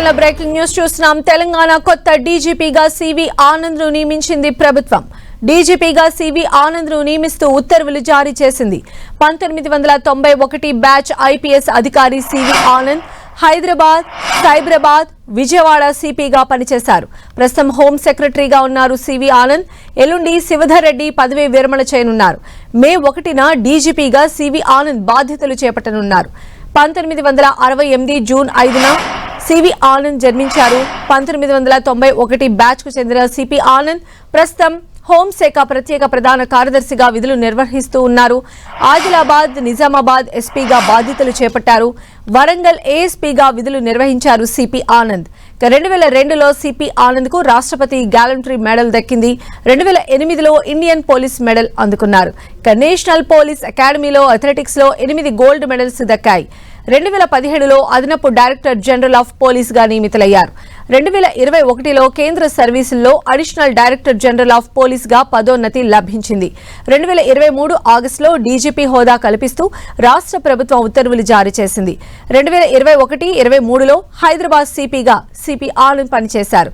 Bulletin లో breaking news చూస్తున్నాం. తెలంగాణ కొత్త డీజీపీగా సివి ఆనంద్ ను నియమించింది ప్రభుత్వం. డీజీపీగా సివి ఆనంద్ ను నియమిస్తూ ఉత్తర్వులు జారీ చేసింది. 1991 బ్యాచ్ ఐపీఎస్ అధికారి సివి ఆనంద్ హైదరాబాద్, సైబరాబాద్, విజయవాడ సిపిగా పనిచేశారు. ప్రస్తుతం హోం సెక్రటరీగా ఉన్నారు సివి ఆనంద్. ఎల్లుండి శివధర్ రెడ్డి పదవీ విరమణ చేయనున్నారు. మే 1న డీజీపీగా సివి ఆనంద్ బాధ్యతలు చేపట్టనున్నారు. 1968 జూన్ 5న సివి ఆనంద్ జన్మించారు. 1991 బ్యాచ్ కు చెందిన సిపి ఆనంద్ ప్రస్తుతం హోంశాఖ ప్రత్యేక ప్రధాన కార్యదర్శిగా విధులు నిర్వహిస్తూ ఉన్నారు. ఆదిలాబాద్, నిజామాబాద్ ఎస్పీగా బాధ్యతలు చేపట్టారు. వరంగల్ ఏఎస్పీగా విధులు నిర్వహించారు సిపి ఆనంద్. 2002లో సిపి ఆనంద్ కు రాష్ట్రపతి గ్యాలంటరీ మెడల్ దక్కింది. 2008లో ఇండియన్ పోలీస్ మెడల్ అందుకున్నారు. నేషనల్ పోలీస్ అకాడమీలో అథ్లెటిక్స్ లో 8 గోల్డ్ మెడల్స్ దక్కాయి. 2017లో అదనపు డైరెక్టర్ జనరల్ ఆఫ్ పోలీస్ గా నియమితులయ్యారు. 2021లో కేంద్ర సర్వీసుల్లో additional director general of police గా పదోన్నతి లభించింది. 2023 ఆగస్టులో డీజీపీ హోదా కల్పిస్తూ రాష్ట్ర ప్రభుత్వం ఉత్తర్వులు జారీ చేసింది. 2021-23లో హైదరాబాద్ సిపిగా సిపి ఆనంద్ పనిచేశారు.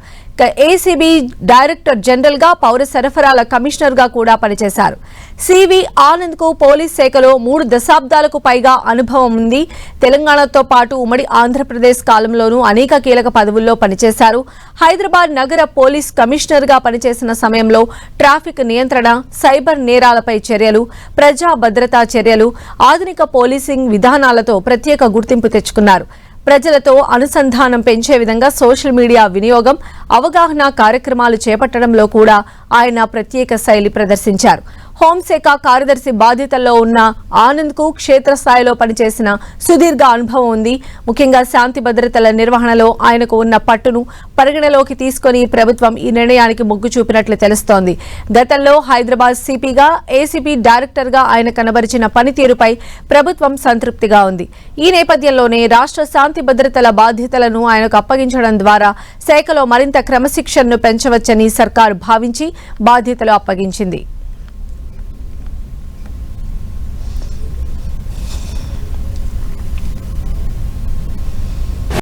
ఏసీబీ డైరెక్టర్ జనరల్ గా, పౌర సరఫరాల కమిషనర్ గా కూడా పనిచేశారు. సివి ఆనంద్ కు పోలీస్ శాఖలో 3 దశాబ్దాలకు పైగా అనుభవం ఉంది. తెలంగాణతో పాటు ఉమ్మడి ఆంధ్రప్రదేశ్ కాలంలోనూ అనేక కీలక పదవుల్లో పనిచేశారు. హైదరాబాద్ నగర పోలీస్ కమిషనర్ గా పనిచేసిన సమయంలో ట్రాఫిక్ నియంత్రణ, సైబర్ నేరాలపై చర్యలు, ప్రజా భద్రతా చర్యలు, ఆధునిక పోలీసింగ్ విధానాలతో ప్రత్యేక గుర్తింపు తెచ్చుకున్నారు. ప్రజలతో అనుసంధానం పెంచే విధంగా సోషల్ మీడియా వినియోగం, అవగాహన కార్యక్రమాలు చేపట్టడంలో కూడా ఆయన ప్రత్యేక శైలి ప్రదర్శించారు. హోంశాఖ కార్యదర్శి బాధ్యతల్లో ఉన్న ఆనంద్ కు క్షేత్రస్థాయిలో పనిచేసిన సుదీర్ఘ అనుభవం ఉంది. ముఖ్యంగా శాంతి భద్రతల నిర్వహణలో ఆయనకు ఉన్న పట్టును పరిగణలోకి తీసుకుని ప్రభుత్వం ఈ నిర్ణయానికి మొగ్గు చూపినట్లు తెలుస్తోంది. గతంలో హైదరాబాద్ సిపిగా, ఏసీబీ డైరెక్టర్ గా ఆయన కనబరిచిన పనితీరుపై ప్రభుత్వం సంతృప్తిగా ఉంది. ఈ నేపథ్యంలోనే రాష్ట్ర శాంతి భద్రతల బాధ్యతలను ఆయనకు అప్పగించడం ద్వారా శాఖలో మరింత క్రమశిక్షణను పెంచవచ్చని సర్కారు భావించి బాధ్యతలు అప్పగించింది.